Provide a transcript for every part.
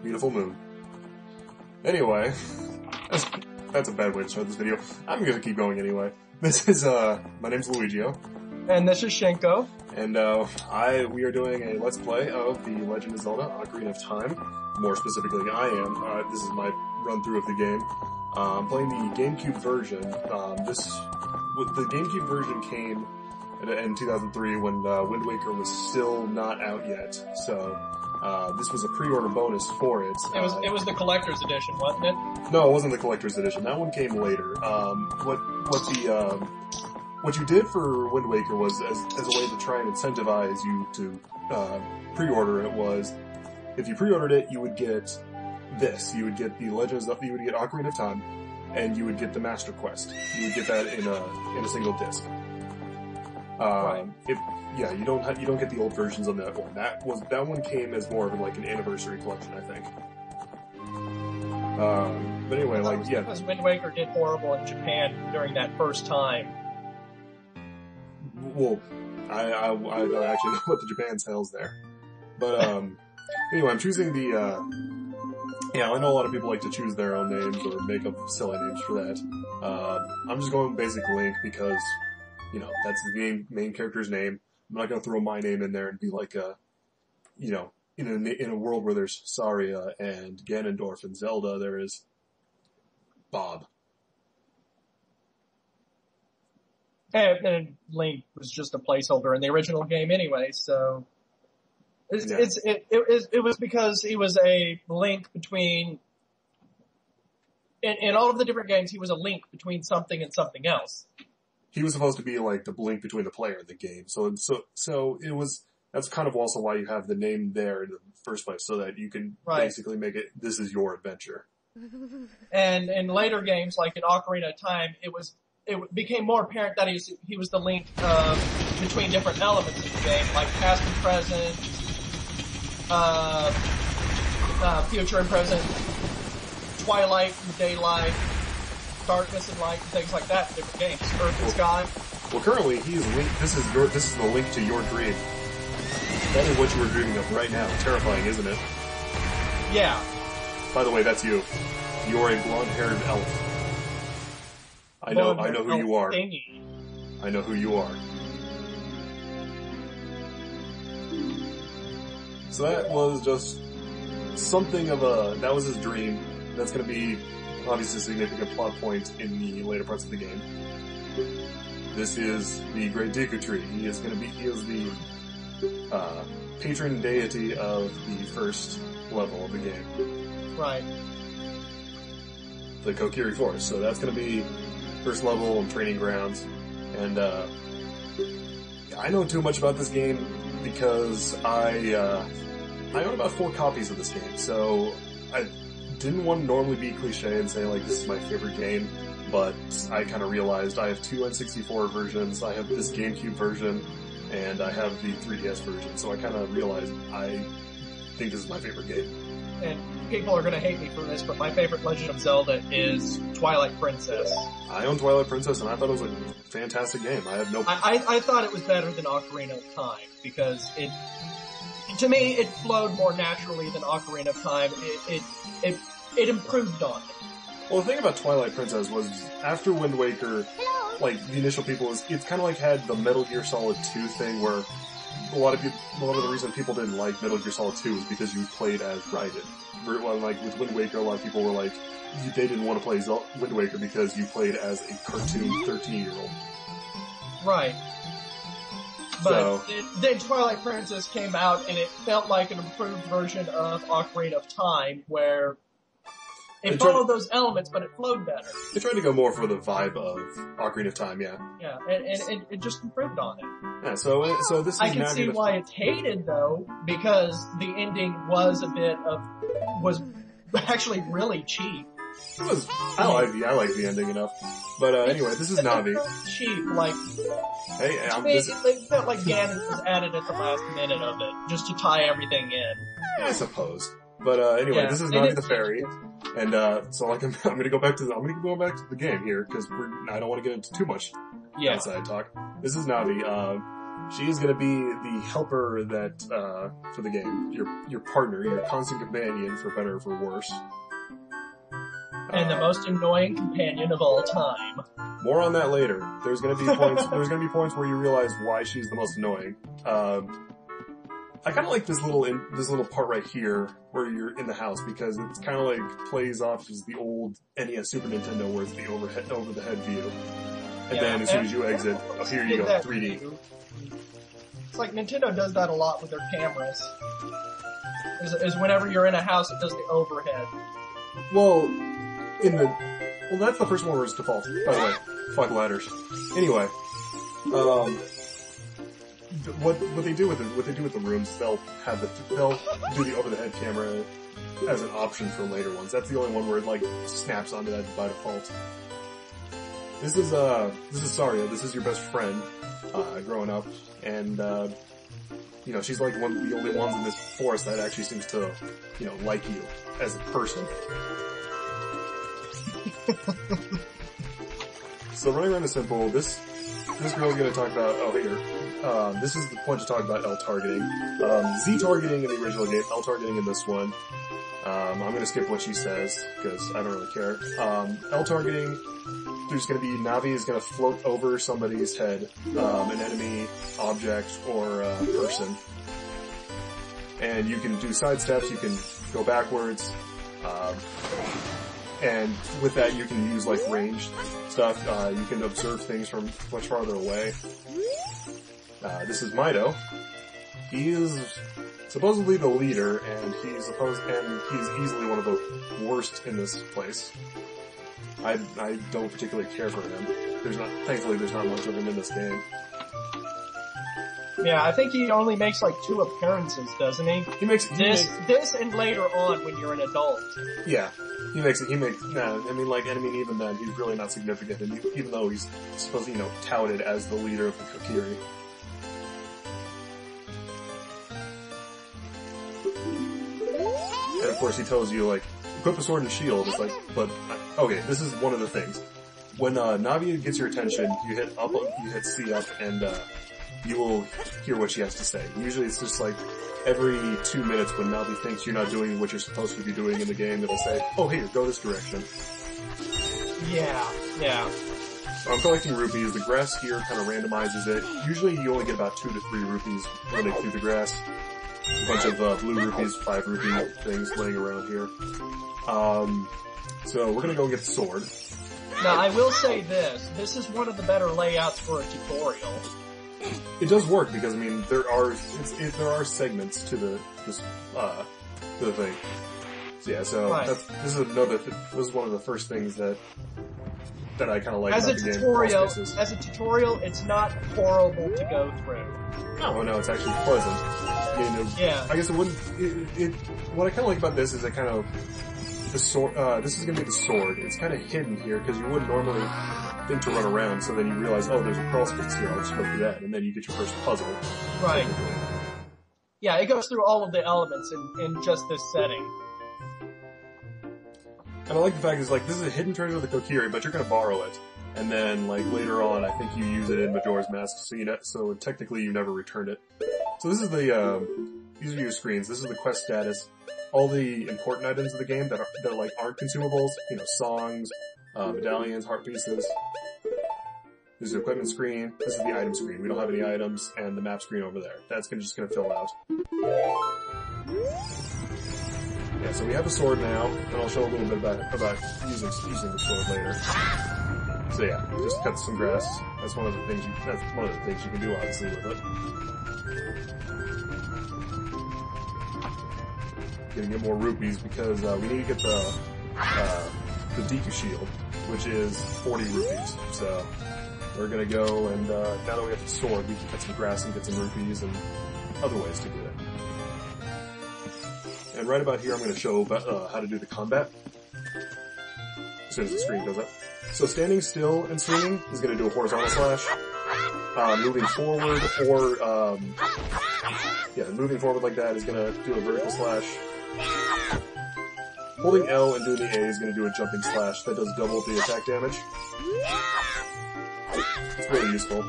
beautiful moon. Anyway, that's a bad way to start this video. I'm gonna keep going anyway. This is, my name's Luigio. And this is Shenko. And, we are doing a Let's Play of The Legend of Zelda Ocarina of Time. More specifically, I am. This is my run-through of the game. I'm playing the GameCube version. The GameCube version came in 2003 when, Wind Waker was still not out yet. So, this was a pre-order bonus for it. It was the collector's edition, wasn't it? No, it wasn't the collector's edition. That one came later. What you did for Wind Waker was, as a way to try and incentivize you to, pre-order it was, if you pre-ordered it, you would get this. You would get the Legend of Zelda, you would get Ocarina of Time, and you would get the Master Quest. You would get that in a single disc. Right. You don't get the old versions on that one. That one came as more of like an anniversary collection, I think. But anyway, Because Wind Waker did horrible in Japan during that first time. Well, I don't actually know what the Japan sales there. But, anyway, I'm choosing I know a lot of people like to choose their own names or make up silly names for that. I'm just going basic Link because, that's the main character's name. I'm not gonna throw my name in there and be like in a world where there's Saria and Ganondorf and Zelda, there is Bob. And Link was just a placeholder in the original game anyway, so it was because he was a link between in all of the different games he was a link between something and something else. He was supposed to be like the link between the player and the game. So it was, that's kind of also why you have the name there in the first place, so that you can basically make it, this is your adventure. And in later games, like in Ocarina of Time, it became more apparent that he was the link between different elements of the game, like past and present, future and present, twilight and daylight, darkness and light, and things like that in different games. Earth and sky. Well, currently he's linked. This is the link to your dream. That is what you were dreaming of right now. Terrifying, isn't it? Yeah. By the way, that's you. You're a blonde-haired elf. I know who you are. Thingy. I know who you are. So that was just something of that was his dream. That's gonna be obviously a significant plot point in the later parts of the game. This is the Great Deku Tree. He is the, patron deity of the first level of the game. Right. The Kokiri Forest. So that's gonna be first level and training grounds. And, I know too much about this game because I own about 4 copies of this game, so I didn't want to normally be cliche and say like this is my favorite game, but I kind of realized I have 2 N64 versions, I have this GameCube version, and I have the 3DS version, so I kind of realized I think this is my favorite game. And people are going to hate me for this, but my favorite Legend of Zelda is Twilight Princess. I own Twilight Princess, and I thought it was a fantastic game. I have no... I thought it was better than Ocarina of Time, because to me, it flowed more naturally than Ocarina of Time. It improved on it. Well, the thing about Twilight Princess was, after Wind Waker, like, the initial people it's kind of like had the Metal Gear Solid 2 thing where a lot of the reason people didn't like Metal Gear Solid 2 was because you played as Raiden. Like, with Wind Waker, a lot of people were like, they didn't want to play Wind Waker because you played as a cartoon 13-year-old. Right. But then Twilight Princess came out, and it felt like an improved version of Ocarina of Time, where it followed those elements, but it flowed better. They tried to go more for the vibe of Ocarina of Time, yeah. Yeah, and it just improved on it. Yeah, so this is I can see why it's hated, though, because the ending was actually really cheap. It was, I like the ending enough. But anyway, this is Navi. Cheap, like, hey, it felt like Ganon was added at the last minute of it, just to tie everything in. I suppose. But anyway, this is Navi the Fairy. And so like I'm gonna go back to the game here, because I don't want to get into too much outside talk. This is Navi. She's gonna be the helper that, for the game. Your partner, your constant companion, for better or for worse. And the most annoying companion of all time. More on that later. There's gonna be points where you realize why she's the most annoying. I kinda like this little part right here, where you're in the house, because it's kinda like, plays off as the old NES Super Nintendo, where it's the over the head view. And then as soon as you exit, oh, here you go, 3D. It's like Nintendo does that a lot with their cameras. Is whenever you're in a house, it does the overhead. Well, that's the first one where it's default, by the way. Fuck ladders. Anyway, what they do with the rooms, they'll do the over the head camera as an option for later ones. That's the only one where it like snaps onto that by default. This is Saria. This is your best friend, growing up, and you know, she's like one of the only ones in this forest that actually seems to, you know, like you as a person. So running around is simple. This girl's gonna talk about, this is the point to talk about L targeting. Z targeting in the original game, L targeting in this one. I'm gonna skip what she says, because I don't really care. L targeting, there's gonna be, Navi is gonna float over somebody's head, an enemy, object, or person. And you can do side steps, you can go backwards, and with that you can use like ranged stuff, you can observe things from much farther away. This is Mido. He is supposedly the leader, and he's easily one of the worst in this place. I don't particularly care for him. Thankfully there's not much of him in this game. Yeah, I think he only makes like 2 appearances, doesn't he? This and later on when you're an adult. Yeah. Even then, he's really not significant, and even though he's supposed to, you know, touted as the leader of the Kokiri. And of course he tells you, like, equip a sword and shield. It's like, okay, this is one of the things. When, Navi gets your attention, you hit C up, and, you will hear what she has to say. Usually it's just like, every 2 minutes when Navi thinks you're not doing what you're supposed to be doing in the game, it'll say, oh, here, go this direction. Yeah. So I'm collecting rupees. The grass here kind of randomizes it. Usually you only get about 2 to 3 rupees running through the grass. A bunch of blue rupees, 5 rupee things laying around here. So we're gonna go get the sword. Now I will say this is one of the better layouts for a tutorial. It does work because, I mean, there are segments to the thing. So yeah, so right. This is one of the first things that I kind of like as about the game. As a tutorial, it's not horrible to go through. No, it's actually pleasant. You know, yeah. I guess it wouldn't. What I kind of like about this is that kind of the sword. This is gonna be the sword. It's kind of hidden here because you wouldn't normally think to run around. So then you realize, oh, there's a crawl space here. I'll just go through that, and then you get your first puzzle. Right. Yeah, it goes through all of the elements in just this setting. And I like the fact is like this is a hidden treasure of the Kokiri, but you're gonna borrow it. And then, like, later on, I think you use it in Majora's Mask, so technically you never returned it. So this is these are your screens. This is the quest status. All the important items of the game that aren't consumables, you know, songs, medallions, heart pieces. This is the equipment screen. This is the item screen. We don't have any items, and the map screen over there. That's just gonna fill out. Yeah, so we have a sword now, and I'll show a little bit about using the sword later. So yeah, just cut some grass. That's one of the things you can do, obviously, with it. Gonna get more rupees because we need to get the Deku shield, which is 40 rupees. So we're gonna go and now that we have the sword, we can cut some grass and get some rupees and other ways to get it. And right about here, I'm gonna show how to do the combat as soon as the screen does it. So standing still and swinging is going to do a horizontal slash. Moving forward moving forward like that is going to do a vertical slash. Holding L and doing the A is going to do a jumping slash that does double the attack damage. It's really useful.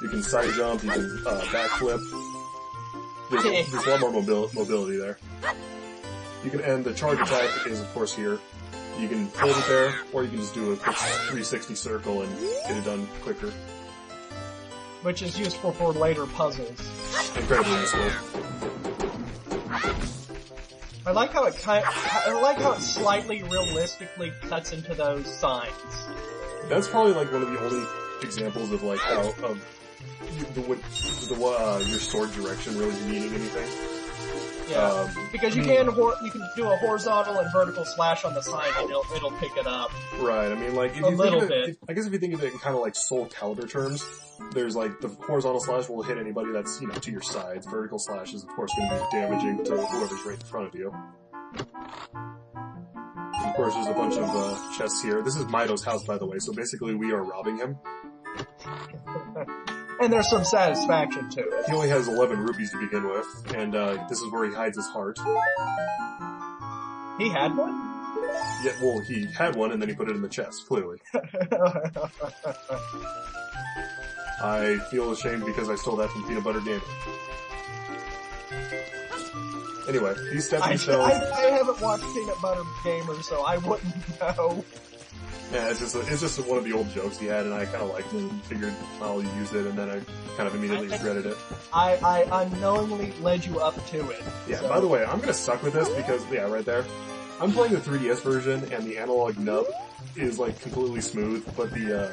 You can side jump, you can backflip. There's a lot more mobility there. And the charge attack is, of course, here. You can hold it there, or you can just do a quick 360 circle and get it done quicker. Which is useful for later puzzles. Incredibly useful. I like how it slightly realistically cuts into those signs. That's probably like one of the only examples of like how your sword direction really meaning anything. Yeah, because you can do a horizontal and vertical slash on the side and it'll pick it up. Right. I mean, like if you think of it, I guess if you think of it in kind of like Soul Calibur terms, there's like the horizontal slash will hit anybody that's to your sides. Vertical slash is of course going to be damaging to whoever's right in front of you. And of course, there's a bunch of chests here. This is Mido's house, by the way. So basically, we are robbing him. And there's some satisfaction to it. He only has 11 rupees to begin with, and this is where he hides his heart. He had one? Yeah, well, he had one, and then he put it in the chest, clearly. I feel ashamed because I stole that from Peanut Butter Gaming. Anyway, these stepping stones... I haven't watched Peanut Butter Gamer, so I wouldn't know. Yeah, it's just one of the old jokes he had, and I kind of liked it and figured I'll use it, and then I kind of immediately regretted it. I unknowingly led you up to it. Yeah, so. By the way, I'm gonna suck with this because, yeah, right there. I'm playing the 3DS version, and the analog nub is like completely smooth, but the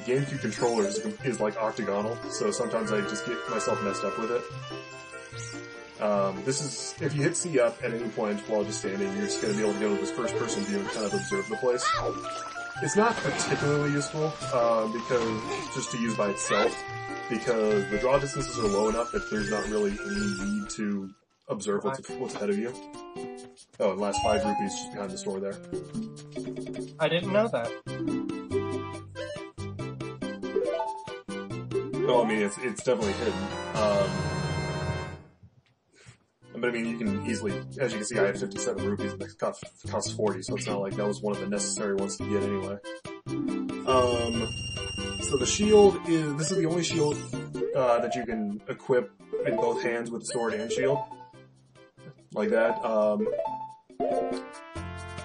GameCube controller is like octagonal, so sometimes I just get myself messed up with it. This is, if you hit C up at any point while just standing, you're just going to be able to go to this first person view and kind of observe the place. It's not particularly useful, because, just to use by itself, because the draw distances are low enough that there's not really any need to observe what's ahead of you. Oh, and last 5 rupees just behind the store there. I didn't know that. Oh, I mean, it's definitely hidden. But I mean, you can easily, as you can see, I have 57 rupees and it costs 40, so it's not like that was one of the necessary ones to get anyway. So the shield this is the only shield, that you can equip in both hands with sword and shield. Like that.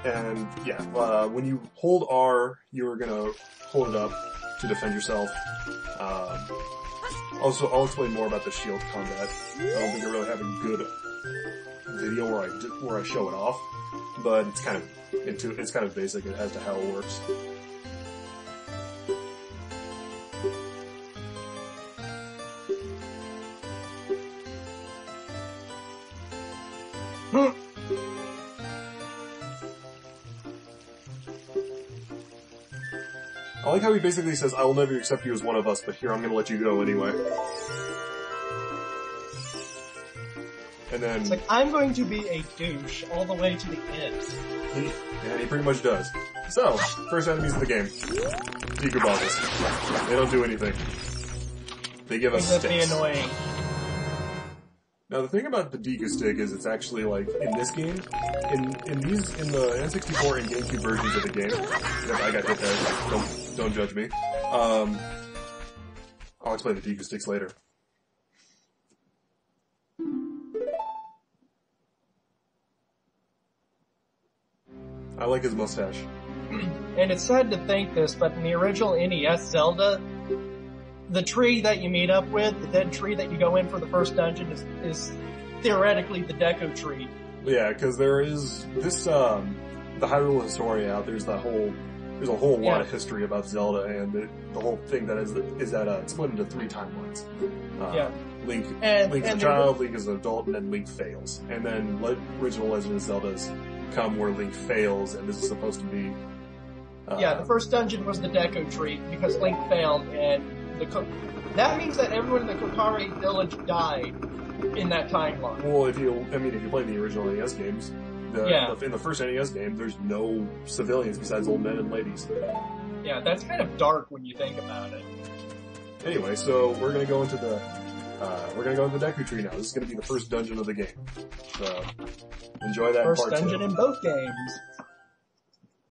And yeah, when you hold R, you're gonna hold it up to defend yourself. Also, I'll explain more about the shield combat. I don't think I really have a good video where I show it off, but it's kind of basic as to how it works. I like how he basically says, "I will never accept you as one of us, but here I'm gonna let you go anyway." And then... It's like, I'm going to be a douche all the way to the end. He pretty much does. So, first enemies of the game. Deku Boggles. They don't do anything. They give us sticks. Be annoying. Now the thing about the Deku Stick is it's actually like, in this game, in the N64 and GameCube versions of the game, I got hit there, don't judge me. I'll explain the Deku Sticks later. I like his mustache. And it's sad to think this, but in the original NES Zelda, the tree that you meet up with, the dead tree that you go in for the first dungeon, is theoretically the Deku Tree. Yeah, because there is this, the Hyrule Historia out, there's a whole lot of history about Zelda, and the whole thing that is that it's split into 3 timelines. Link's a child, Link is an adult, and then Link fails. And then original Legend of Zelda's come where Link fails, and this is supposed to be... the first dungeon was the Deku Tree, because Link failed, and that means that everyone in the Kokari village died in that timeline. Well, if you play the original NES games, in the first NES game, there's no civilians besides old men and ladies. Yeah, that's kind of dark when you think about it. Anyway, so we're gonna go into the Deku Tree now. This is gonna be the first dungeon of the game. So, enjoy that first part dungeon 2. in both games.